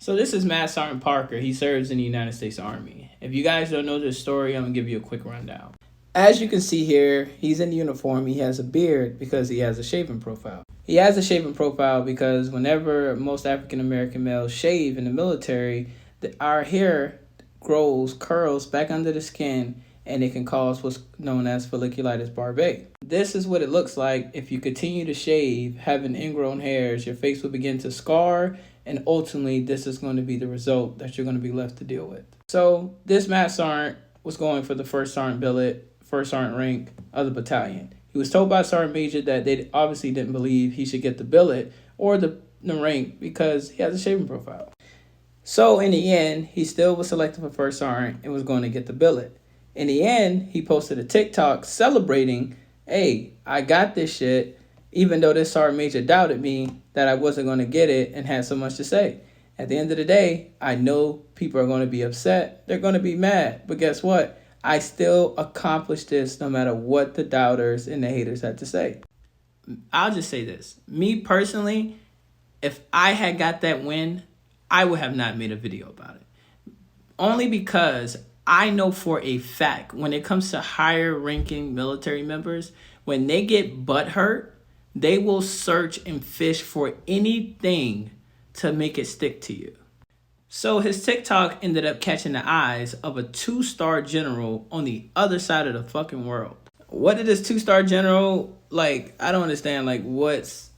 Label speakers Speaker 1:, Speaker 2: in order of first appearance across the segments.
Speaker 1: So this is Matt Sergeant Parker. He serves in the United States Army. If you guys don't know this story, I'm going to give you a quick rundown. As you can see here, he's in uniform. He has a beard because he has a shaven profile. He has a shaven profile because whenever most African American males shave in the military, our hair curls back under the skin, and it can cause what's known as folliculitis barbae. This is what it looks like if you continue to shave, having ingrown hairs. Your face will begin to scar, and ultimately this is going to be the result that you're going to be left to deal with. So this Matt Sergeant was going for the first sergeant billet, first sergeant rank of the battalion. He was told by Sergeant Major that they obviously didn't believe he should get the billet or the rank because he has a shaving profile. So in the end, he still was selected for first sergeant and was going to get the billet. In the end, he posted a TikTok celebrating, hey, I got this shit, even though this sergeant major doubted me that I wasn't going to get it and had so much to say. At the end of the day, I know people are going to be upset. They're going to be mad. But guess what? I still accomplished this no matter what the doubters and the haters had to say. I'll just say this. Me personally, if I had got that win, I would have not made a video about it. Only because I know for a fact when it comes to higher ranking military members, when they get butthurt, they will search and fish for anything to make it stick to you. So his TikTok ended up catching the eyes of a 2-star general on the other side of the fucking world. What did this 2-star general, I don't understand, what's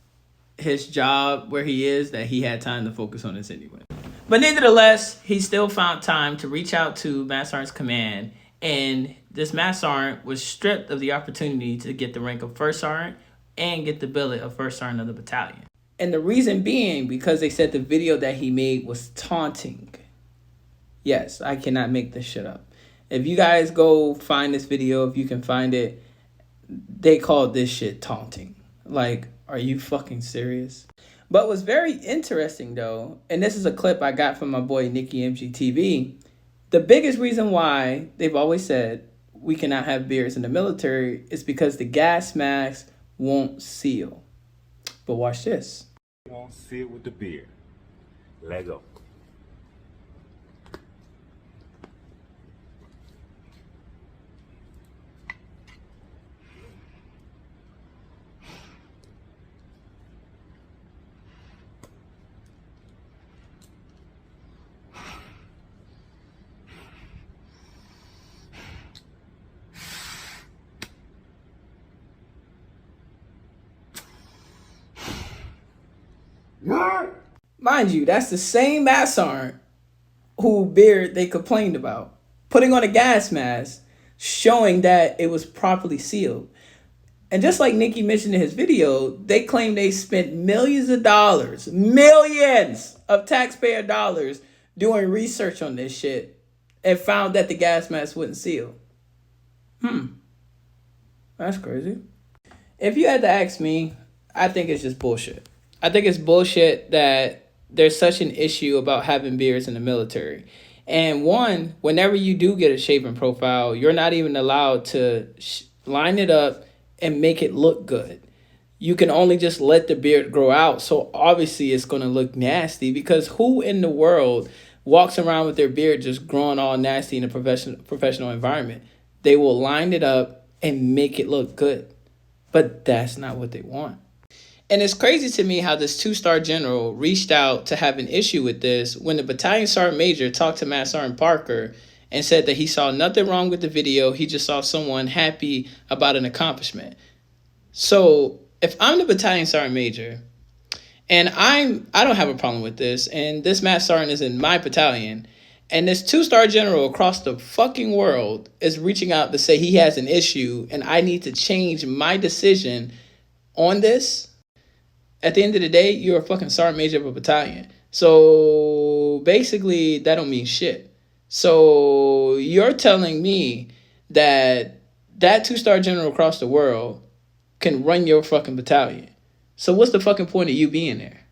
Speaker 1: his job where he is that he had time to focus on this anyway. But nevertheless, he still found time to reach out to Matt Sergeant's command, and this Matt Sergeant was stripped of the opportunity to get the rank of first sergeant and get the billet of first sergeant of the battalion. And the reason being because they said the video that he made was taunting. Yes, I cannot make this shit up. If you guys go find this video, if you can find it, they called this shit taunting. Are you fucking serious? But what's very interesting though, and this is a clip I got from my boy Nikki Msgt, the biggest reason why they've always said we cannot have beards in the military is because the gas mask won't seal. But watch this.
Speaker 2: Won't seal with the beard. Let go.
Speaker 1: Mind you, that's the same Matt Sergeant who beard they complained about, putting on a gas mask, showing that it was properly sealed. And just like Nikki mentioned in his video, they claim they spent millions of taxpayer dollars doing research on this shit and found that the gas mask wouldn't seal. That's crazy. If you had to ask me, I think it's just bullshit. I think it's bullshit that there's such an issue about having beards in the military. And one, whenever you do get a shaven profile, you're not even allowed to line it up and make it look good. You can only just let the beard grow out. So obviously it's going to look nasty, because who in the world walks around with their beard just growing all nasty in a professional environment? They will line it up and make it look good. But that's not what they want. And it's crazy to me how this 2-star general reached out to have an issue with this when the battalion sergeant major talked to Matt Sergeant Parker and said that he saw nothing wrong with the video. He just saw someone happy about an accomplishment. So if I'm the battalion sergeant major and I don't have a problem with this, and this Matt Sergeant is in my battalion, and this 2-star general across the fucking world is reaching out to say he has an issue and I need to change my decision on this, at the end of the day, you're a fucking sergeant major of a battalion. So basically, that don't mean shit. So you're telling me that 2-star general across the world can run your fucking battalion. So what's the fucking point of you being there?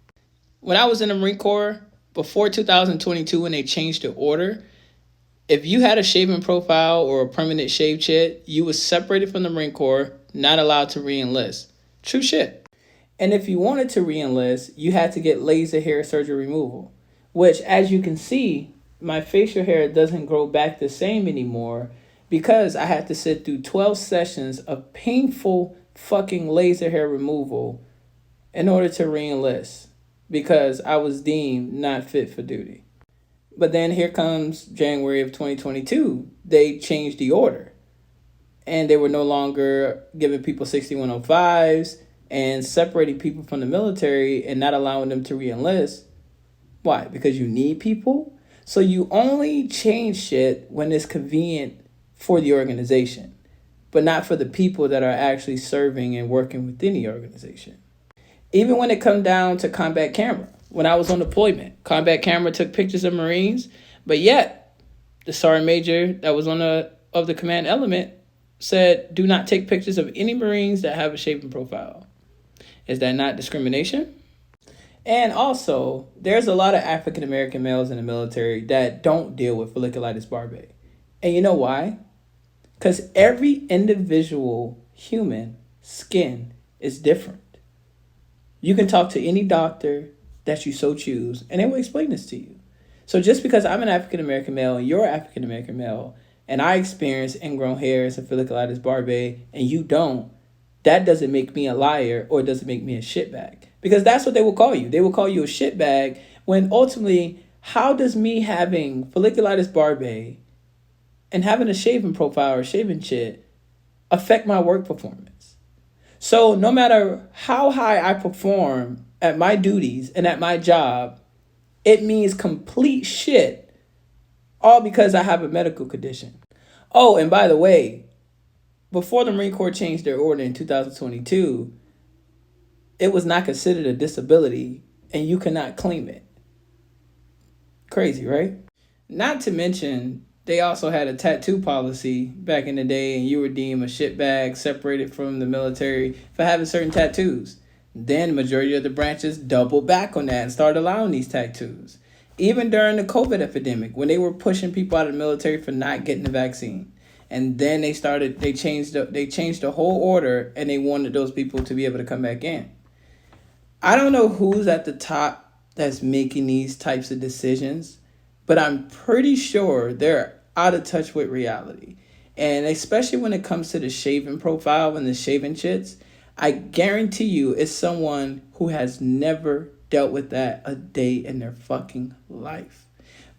Speaker 1: When I was in the Marine Corps, before 2022, when they changed the order, if you had a shaven profile or a permanent shaved chit, you was separated from the Marine Corps, not allowed to re-enlist. True shit. And if you wanted to re-enlist, you had to get laser hair surgery removal, which, as you can see, my facial hair doesn't grow back the same anymore because I had to sit through 12 sessions of painful fucking laser hair removal in order to re-enlist because I was deemed not fit for duty. But then here comes January of 2022. They changed the order and they were no longer giving people 6105s and separating people from the military and not allowing them to re-enlist. Why? Because you need people? So you only change shit when it's convenient for the organization, but not for the people that are actually serving and working within the organization. Even when it comes down to combat camera, when I was on deployment, combat camera took pictures of Marines, but yet the sergeant major that was of the command element said, do not take pictures of any Marines that have a shaven profile. Is that not discrimination? And also, there's a lot of African American males in the military that don't deal with folliculitis barbae. And you know why? Because every individual human skin is different. You can talk to any doctor that you so choose, and they will explain this to you. So just because I'm an African American male and you're African American male, and I experience ingrown hairs and folliculitis barbae, and you don't, that doesn't make me a liar or it doesn't make me a shitbag. Because that's what they will call you. They will call you a shitbag when ultimately, how does me having folliculitis barbae and having a shaven profile or shaven shit affect my work performance? So no matter how high I perform at my duties and at my job, it means complete shit, all because I have a medical condition. Oh, and by the way, before the Marine Corps changed their order in 2022, it was not considered a disability and you cannot claim it. Crazy, right? Not to mention, they also had a tattoo policy back in the day and you were deemed a shitbag separated from the military for having certain tattoos. Then the majority of the branches doubled back on that and started allowing these tattoos. Even during the COVID epidemic, when they were pushing people out of the military for not getting the vaccine. And then they changed the whole order and they wanted those people to be able to come back in. I don't know who's at the top that's making these types of decisions, but I'm pretty sure they're out of touch with reality. And especially when it comes to the shaven profile and the shaven chits, I guarantee you it's someone who has never dealt with that a day in their fucking life.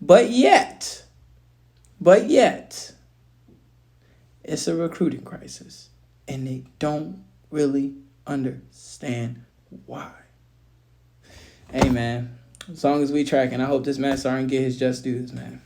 Speaker 1: But yet, it's a recruiting crisis. And they don't really understand why. Hey, man. As long as we tracking, I hope this man Sergeant get his just dues, man.